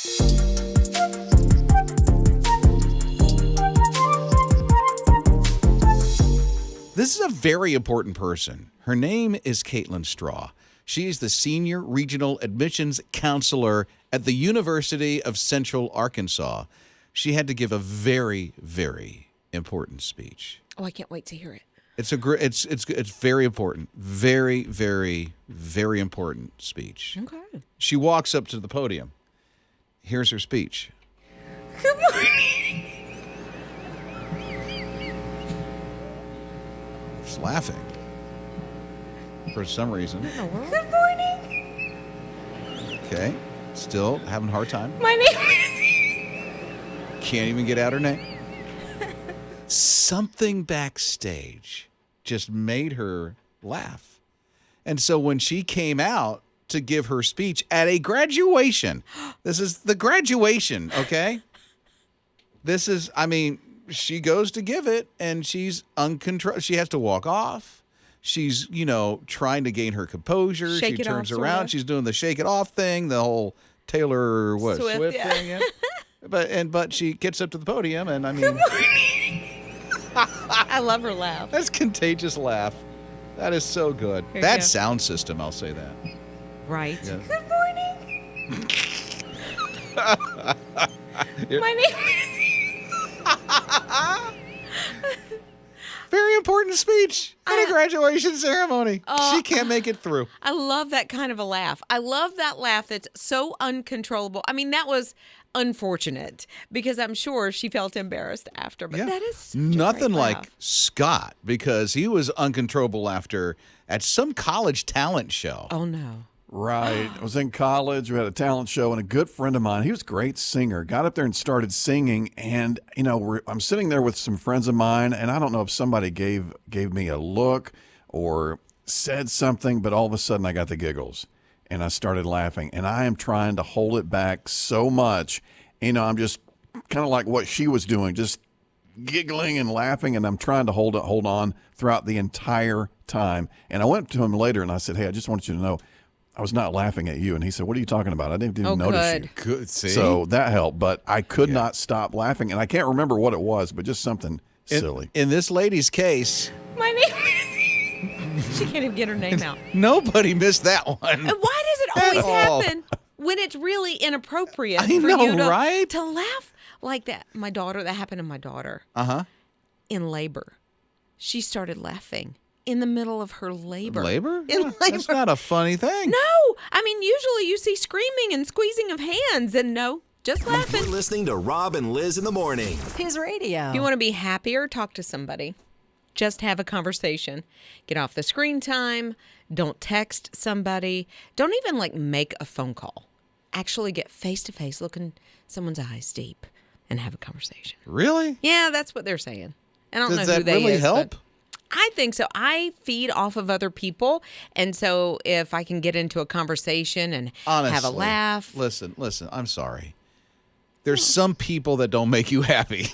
This is a very important person. Her name is Caitlin Straw. She is the Senior Regional Admissions Counselor at the University of Central Arkansas. She had to give a very, very important speech. Oh, I can't wait to hear it. It's very important. Very, very, very important speech. Okay. She walks up to the podium. Here's her speech. Good morning. She's laughing for some reason. Good morning. Okay. Still having a hard time. My name is... Can't even get out her name. Something backstage just made her laugh. And so when she came out to give her speech at a graduation, this is the graduation, okay? This is, she goes to give it and she's uncontrolled. She has to walk off. She's, trying to gain her composure. Shake she it turns off, around. sorta. She's doing the shake it off thing, the whole Taylor Swift yeah. thing. Yeah. But she gets up to the podium and I love her laugh. That's contagious laugh. That is so good. Here you That go. sound system, I'll say that. Right. Yeah. Good morning. My name is... Very important speech at a graduation ceremony. She can't make it through. I love that kind of a laugh. I love that laugh that's so uncontrollable. That was unfortunate because I'm sure she felt embarrassed after. But that is such a nothing great like laugh. Scott because he was uncontrollable laughter at some college talent show. Oh, no. Right. I was in college. We had a talent show, and a good friend of mine, he was a great singer, got up there and started singing. And, I'm sitting there with some friends of mine, and I don't know if somebody gave me a look or said something, but all of a sudden I got the giggles, and I started laughing. And I am trying to hold it back so much. I'm just kind of like what she was doing, just giggling and laughing, and I'm trying to hold on throughout the entire time. And I went to him later, and I said, hey, I just want you to know, I was not laughing at you. And he said, what are you talking about? I didn't even notice you. Good. See? So that helped. But I could not stop laughing. And I can't remember what it was, but just something silly. In this lady's case, My name is... She can't even get her name out. nobody missed that one. And why does it always happen when it's really inappropriate I for know, you to, right? to laugh like that? That happened to my daughter Uh-huh. in labor. She started laughing in the middle of her labor. Labor? In labor. That's not a funny thing. No. Usually you see screaming and squeezing of hands, and no, just laughing. You're listening to Rob and Lizz in the morning. His radio. If you want to be happier, talk to somebody. Just have a conversation. Get off the screen time. Don't text somebody. Don't even make a phone call. Actually get face to face, look in someone's eyes deep, and have a conversation. Really? Yeah, that's what they're saying. I don't know Does who that they really is, help? but I think so. I feed off of other people, and so if I can get into a conversation and Honestly, have a laugh. Listen, I'm sorry. There's some people that don't make you happy.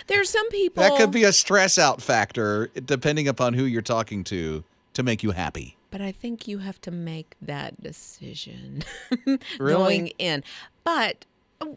There's some people That could be a stress out factor depending upon who you're talking to make you happy. But I think you have to make that decision Really? going in. But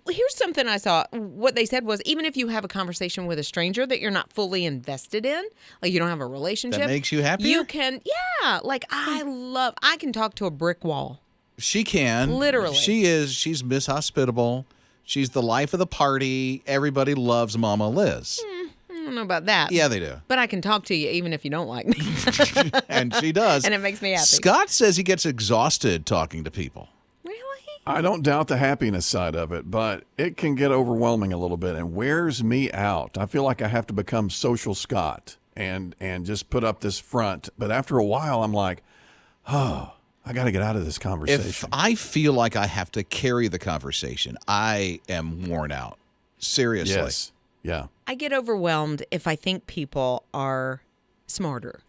here's something I saw. What they said was even if you have a conversation with a stranger that you're not fully invested in, like you don't have a relationship. That makes you happier? You can, yeah. I can talk to a brick wall. She can. Literally. She's Miss Hospitable. She's the life of the party. Everybody loves Mama Liz. I don't know about that. Yeah, they do. But I can talk to you even if you don't like me. And she does. And it makes me happy. Scott says he gets exhausted talking to people. Really? I don't doubt the happiness side of it, but it can get overwhelming a little bit and wears me out. I feel like I have to become social Scott and just put up this front. But after a while, I'm like, oh, I got to get out of this conversation. If I feel like I have to carry the conversation, I am worn out. Seriously. Yes. Yeah. I get overwhelmed if I think people are smarter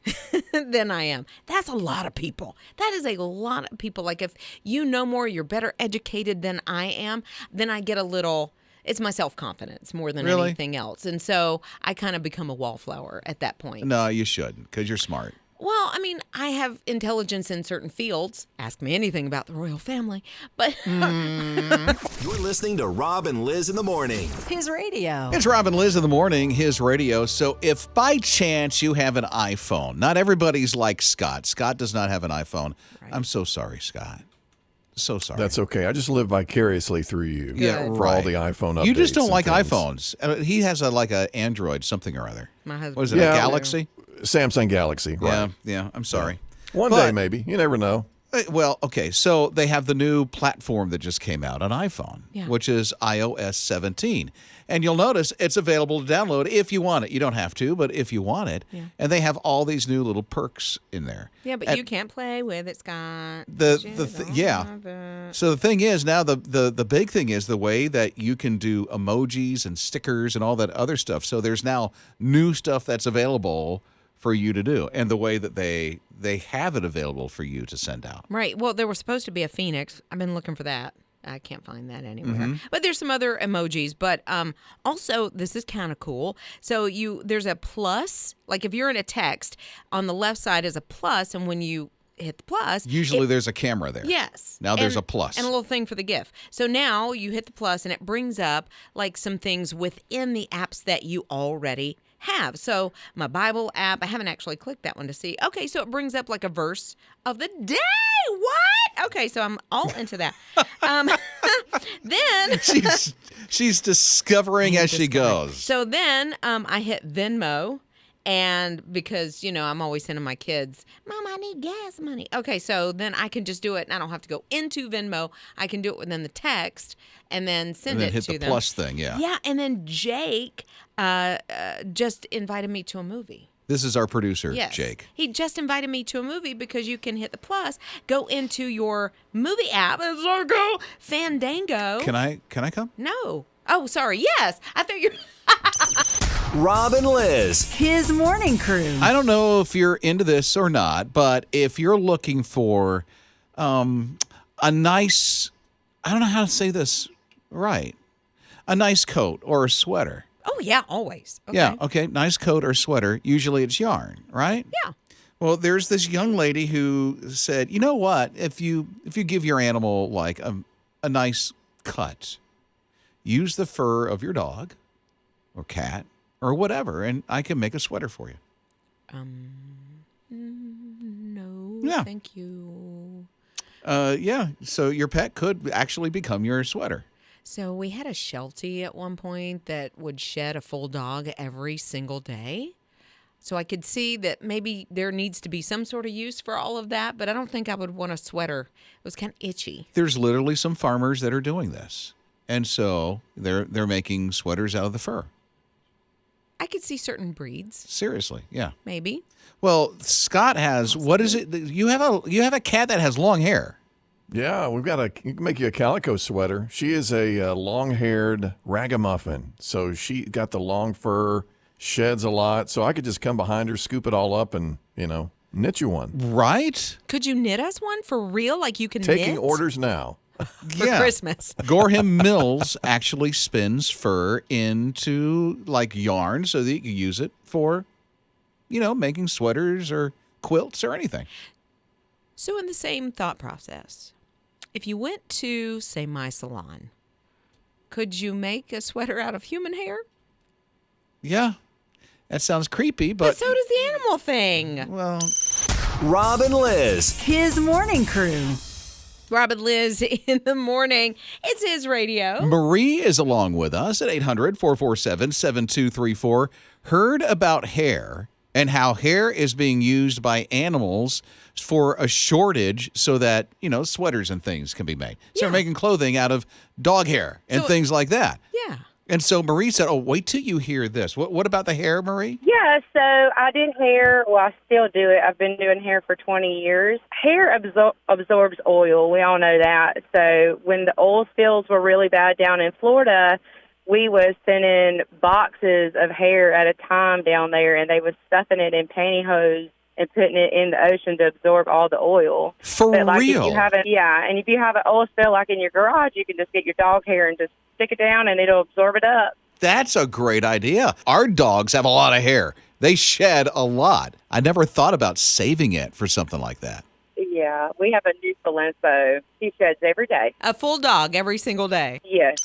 than I am. That's a lot of people. That is a lot of people. Like if you know more, you're better educated than I am, then I get a little, it's my self-confidence more than Really? anything else. And so I kind of become a wallflower at that point. No, you shouldn't because you're smart. Well, I mean, I have intelligence in certain fields. Ask me anything about the royal family. But You're listening to Rob and Liz in the morning. His radio. It's Rob and Liz in the morning, his radio. So if by chance you have an iPhone, not everybody's like Scott. Scott does not have an iPhone. Right. I'm so sorry, Scott. So sorry. That's okay. I just live vicariously through you. Yeah, for all right. the iPhone updates. You just don't and like things. iPhones. He has like a Android something or other. my husband. What is it, Yeah. a Galaxy? Samsung Galaxy. Right. Yeah, I'm sorry. One But- day, maybe. You never know. Well, okay, so they have the new platform that just came out on iPhone, Yeah. which is iOS 17. And you'll notice it's available to download if you want it. You don't have to, but if you want it. Yeah. And they have all these new little perks in there. Yeah, but And you can't play with it, Scott. yeah. So the thing is now the big thing is the way that you can do emojis and stickers and all that other stuff. So there's now new stuff that's available for you to do, and the way that they have it available for you to send out. Right. Well, there was supposed to be a phoenix. I've been looking for that. I can't find that anywhere. Mm-hmm. But there's some other emojis. But also, this is kind of cool. So there's a plus. Like if you're in a text, on the left side is a plus, and when you hit the plus, Usually there's a camera there. yes. Now there's And- a plus. and a little thing for the GIF. So now you hit the plus, and it brings up like some things within the apps that you already have. So my Bible app, I haven't actually clicked that one to see. Okay, so it brings up like a verse of the day. What? Okay, so I'm all into that. Then she's discovering as she goes. So then I hit Venmo. And because, I'm always sending my kids, Mom, I need gas money. Okay, so then I can just do it, and I don't have to go into Venmo. I can do it within the text and then send And then it hit to the them. plus thing, yeah. Yeah, and then Jake just invited me to a movie. This is our producer, Yes. Jake. He just invited me to a movie because you can hit the plus, go into your movie app, and so go Fandango. Can I come? No. Oh, sorry. Yes. I thought you Rob and Liz. His morning crew. I don't know if you're into this or not, but if you're looking for a nice, I don't know how to say this right, a nice coat or a sweater. Oh, yeah, always. Okay. Yeah, okay, nice coat or sweater. Usually it's yarn, right? Yeah. Well, there's this young lady who said, you know what? If you give your animal like a nice cut, use the fur of your dog or cat or whatever, and I can make a sweater for you. No, Yeah. thank you. Yeah, so your pet could actually become your sweater. So we had a Sheltie at one point that would shed a full dog every single day. So I could see that maybe there needs to be some sort of use for all of that, but I don't think I would want a sweater. It was kind of itchy. There's literally some farmers that are doing this, and so they're making sweaters out of the fur. I could see certain breeds, Seriously, yeah. maybe. Well, Scott has, what is it? You have a cat that has long hair. Yeah, we can make you a calico sweater. She is a long-haired ragamuffin, so she got the long fur, sheds a lot. So I could just come behind her, scoop it all up, and knit you one. Right? Could you knit us one for real? Like you can Taking knit orders now. for Christmas. Gorham Mills actually spins fur into like yarn so that you can use it for, making sweaters or quilts or anything. So in the same thought process, if you went to, say, my salon, could you make a sweater out of human hair? Yeah. That sounds creepy, But but so does the animal thing. well, Rob and Liz. His morning crew. Rob and Liz in the morning. It's his radio. Marie is along with us at 800-447-7234. Heard about hair and how hair is being used by animals for a shortage so that, sweaters and things can be made. So Yeah. they're making clothing out of dog hair and So- things like that. Yeah. And so Marie said, oh, wait till you hear this. What about the hair, Marie? Yeah, so I did hair. Well, I still do it. I've been doing hair for 20 years. Hair absorbs oil. We all know that. So when the oil spills were really bad down in Florida, we was sending boxes of hair at a time down there, and they was stuffing it in pantyhose and putting it in the ocean to absorb all the oil. For But like real? If you have and if you have an oil spill like in your garage, you can just get your dog hair and just stick it down, and it'll absorb it up. That's a great idea. Our dogs have a lot of hair. They shed a lot. I never thought about saving it for something like that. Yeah, we have a Newfoundland, so he sheds every day. A full dog every single day. Yes.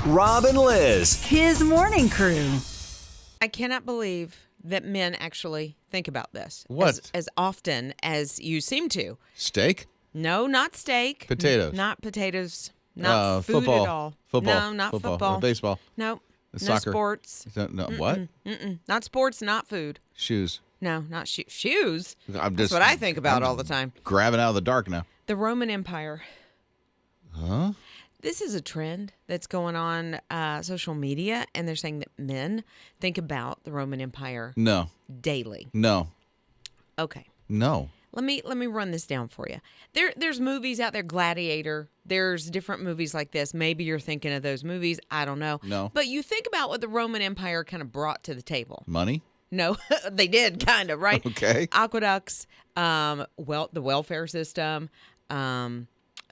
Rob and Lizz. His morning crew. I cannot believe that men actually think about this. What? As often as you seem to. Steak? No, not steak. Potatoes. Not potatoes. Not food football. at all. Football. No, not football. Baseball. No. No Soccer. sports. No, what? Not sports, not food. Shoes. No, not shoes. I'm That's just, what I think about all the time. Grabbing out of the dark now. The Roman Empire. Huh? This is a trend that's going on social media, and they're saying that men think about the Roman Empire No. daily. No. Okay. No. Let me run this down for you. There's movies out there, Gladiator. There's different movies like this. Maybe you're thinking of those movies. I don't know. No. But you think about what the Roman Empire kind of brought to the table. Money? No, they did kind of, right? Okay. Aqueducts, the welfare system,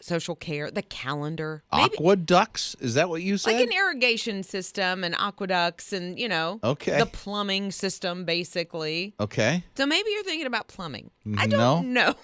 social care, the calendar. Maybe Aqueducts? Is that what you said? like an irrigation system and aqueducts and, Okay. the plumbing system, basically. Okay. So maybe you're thinking about plumbing. I No. don't know.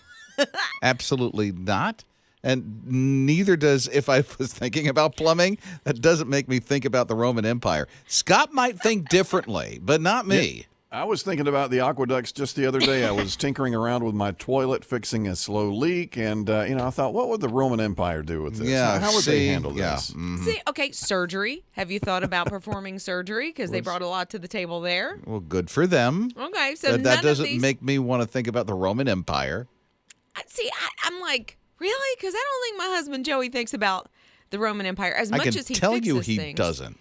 Absolutely not. And neither does, if I was thinking about plumbing, that doesn't make me think about the Roman Empire. Scott might think differently, but not me. I was thinking about the aqueducts just the other day. I was tinkering around with my toilet, fixing a slow leak, and I thought, what would the Roman Empire do with this? Yeah, How would they handle yeah. this? See, okay, surgery. Have you thought about performing surgery? Because they brought a lot to the table there. Well, good for them. Okay, so But none that doesn't of these. make me want to think about the Roman Empire. See, I'm like, really? Because I don't think my husband Joey thinks about the Roman Empire as I much can as he tell fixes you he things. doesn't.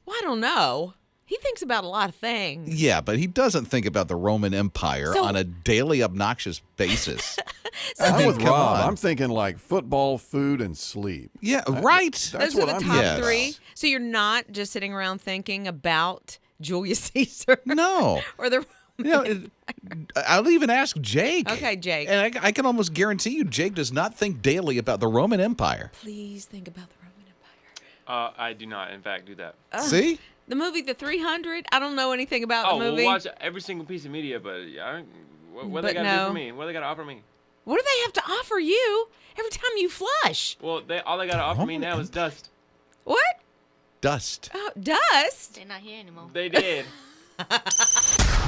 Well, I don't know. He thinks about a lot of things. Yeah, but he doesn't think about the Roman Empire So- on a daily obnoxious basis. I'm with come Rob. on. I'm thinking like football, food, and sleep. Yeah, right. That's Those are what the I'm top Yes. three. So you're not just sitting around thinking about Julius Caesar No. or the I'll even ask Jake. Okay, Jake. And I can almost guarantee you Jake does not think daily about the Roman Empire. Please think about the Roman Empire. I do not, in fact, do that. See? The movie The 300. I don't know anything about Oh, the we'll movie. watch every single piece of media, but what But they got to do no. for me? What they got to offer me? What do they have to offer you every time you flush? Well, all they got to offer me now is dust. What? Dust. Oh, dust. They're not here anymore. They did.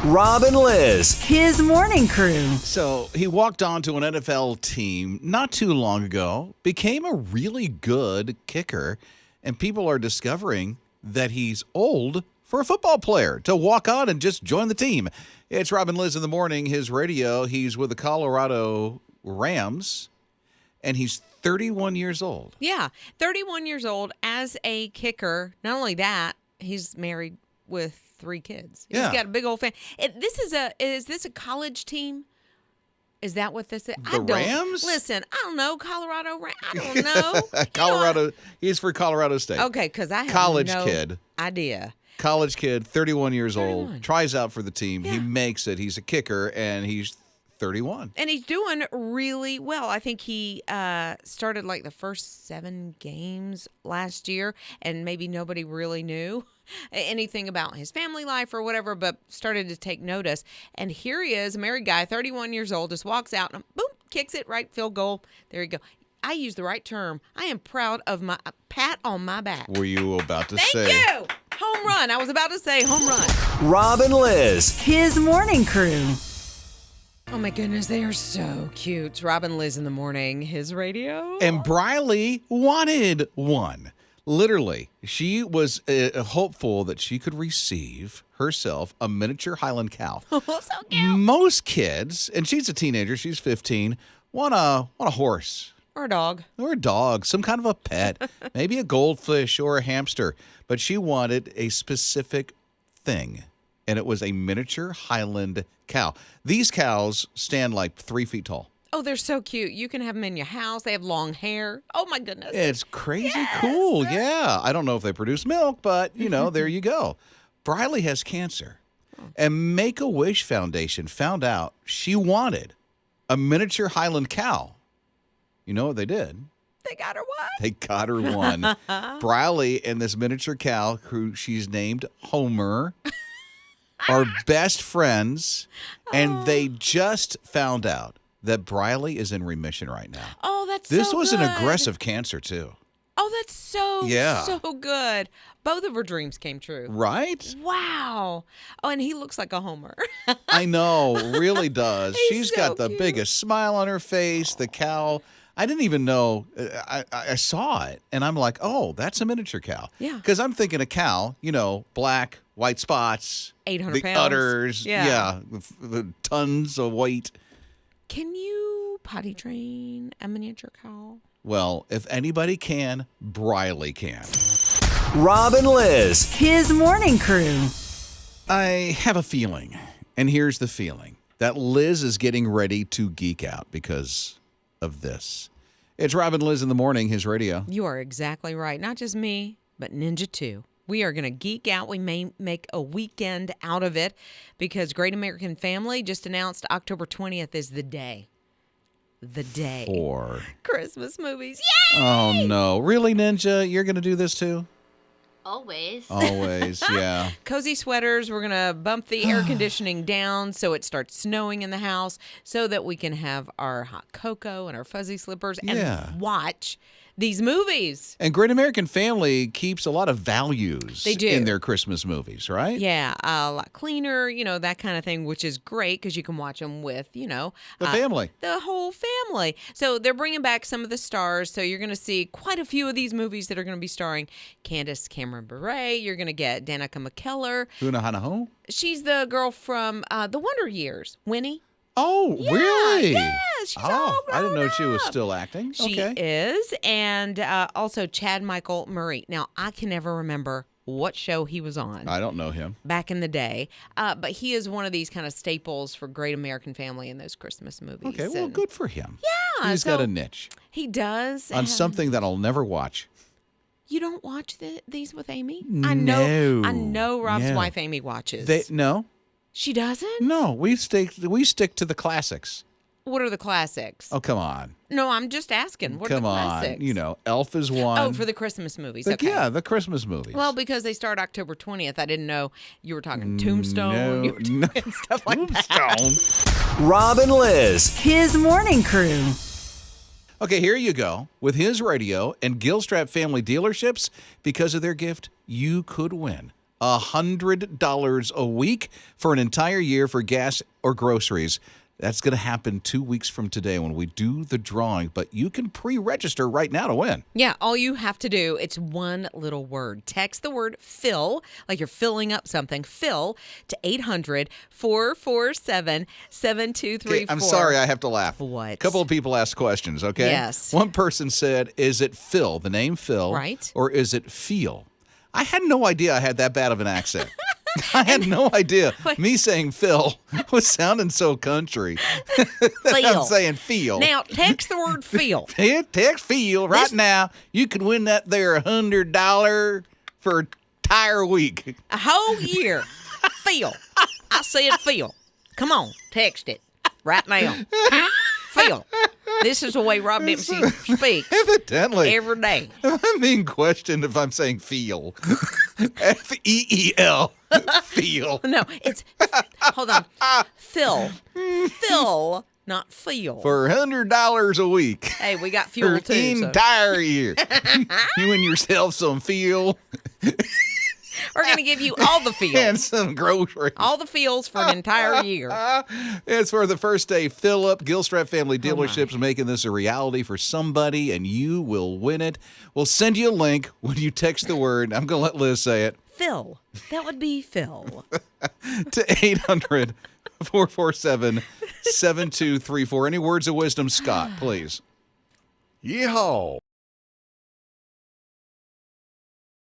Rob and Lizz. His morning crew. So he walked onto an NFL team not too long ago, became a really good kicker, and people are discovering that he's old for a football player to walk on and just join the team. It's Rob and Lizz in the morning, his radio. He's with the Colorado Rams, and he's 31 years old. Yeah, 31 years old as a kicker. Not only that, he's married with 3 kids. He's Yeah. got a big old family. Is this a college team? Is that what this is? The Rams? Listen, I don't know. Colorado I don't know. Colorado. He's for Colorado State. Okay, because I have College no kid. idea. College kid, 31 years 31. old, tries out for the team. He Yeah. makes it. He's a kicker, and he's 31. And he's doing really well. I think he started like the first 7 games last year, and maybe nobody really knew anything about his family life or whatever, but started to take notice. And here he is, a married guy, 31 years old, just walks out and boom, kicks it right, field goal. There you go. I used the right term. I am proud of my pat on my back. Were you about to Thank say? you. Home run. I was about to say home run. Rob and Lizz. His morning crew. Oh my goodness, they are so cute. It's Rob and Lizz in the morning. His radio. And Briley wanted one. Literally, she was hopeful that she could receive herself a miniature Highland cow. So cute. Most kids, and she's a teenager, she's 15, want a horse. Or a dog. Or a dog, some kind of a pet, maybe a goldfish or a hamster. But she wanted a specific thing, and it was a miniature Highland cow. These cows stand like 3 feet tall. Oh, they're so cute. You can have them in your house. They have long hair. Oh, my goodness. It's crazy cool, yeah. I don't know if they produce milk, but, there you go. Briley has cancer, and Make-A-Wish Foundation found out she wanted a miniature Highland cow. You know what they did? They got her what? They got her one. Briley and this miniature cow, who she's named Homer. are best friends, and they just found out that Briley is in remission right now. Oh, that's This so was good. an aggressive cancer, too. Oh, that's so good. Both of her dreams came true. Right? Wow. Oh, and he looks like a Homer. I know, really does. He's She's got so the cute. biggest smile on her face, the cow. I didn't even know. I saw it, and I'm like, oh, that's a miniature cow. Yeah. Because I'm thinking a cow, black, white spots. 800 the pounds. udders. Yeah. The tons of weight. Can you potty train a miniature cow? Well, if anybody can, Briley can. Rob and Liz. His morning crew. I have a feeling, and here's the feeling, that Liz is getting ready to geek out because of this. It's Rob and Liz in the morning, his radio. You are exactly right. Not just me, but Ninja too. We are going to geek out. We may make a weekend out of it because Great American Family just announced October 20th is the day. The day. For Christmas movies. Yay! Oh, no. Really, Ninja? You're going to do this too? Always. Always, yeah. Cozy sweaters. We're going to bump the air conditioning down so it starts snowing in the house so that we can have our hot cocoa and our fuzzy slippers Yeah. and watch these movies. And Great American Family keeps a lot of values They do. in their Christmas movies, right? Yeah, a lot cleaner, that kind of thing, which is great because you can watch them with, The family. the whole family. So they're bringing back some of the stars. So you're going to see quite a few of these movies that are going to be starring Candace Cameron Bure. You're going to get Danica McKellar. Huna Hana Ho? She's the girl from The Wonder Years, Winnie. Oh, Yeah, really? yeah, she's all I didn't know she was grown up. still acting. She Okay. is. And also Chad Michael Murray. Now, I can never remember what show he was on. I don't know him. Back in the day. But he is one of these kind of staples for Great American Family in those Christmas movies. Okay, well, And good for him. Yeah. He's got so a niche He does. on and something that I'll never watch. You don't watch these with Amy? No. I know Rob's No. wife Amy watches. No, She doesn't? no, we stick to the classics. What are the classics? Oh, come on. No, I'm just asking. What are Come the on. classics? Elf is one. Oh, for the Christmas movies. The- Okay. Yeah, the Christmas movies. Well, because they start October 20th, I didn't know you were talking Tombstone. No, You were no. talking stuff like that. Tombstone. Rob and Liz. His morning crew. Okay, here you go. With his radio and Gilstrap Family Dealerships, because of their gift, you could win $100 a week for an entire year for gas or groceries. That's going to happen 2 weeks from today when we do the drawing, but you can pre-register right now to win. Yeah, all you have to do, it's one little word. Text the word fill, like you're filling up something, fill, to 800-447-7234. Okay, I'm sorry, I have to laugh. What? A couple of people asked questions, okay? Yes. One person said, is it Phil, the name Phil? Right. Or is it Feel? I had no idea I had that bad of an accent. I had no idea. Me saying Phil was sounding so country. I'm Feel. saying feel. Now, text the word feel. Text feel right now. You could win that there $100 for an entire week. A whole year. Feel. I said feel. Come on, text it right now. Feel. This is the way Rob Dempsey speaks Evidently. every day. I'm being questioned if I'm saying feel. Feel. Feel. No, it's, hold on. Phil. Phil, not feel. For $100 a week. Hey, we got For fuel the too. So. entire year. You and yourself some feel We're going to give you all the and feels. some groceries. All the feels for an entire year. It's for the first day fill up. Gilstrap Family Dealerships making this a reality for somebody, and you will win it. We'll send you a link when you text the word. I'm going to let Liz say it. Phil. That would be Phil. To 800 447 7234. Any words of wisdom, Scott, please? Yeehaw.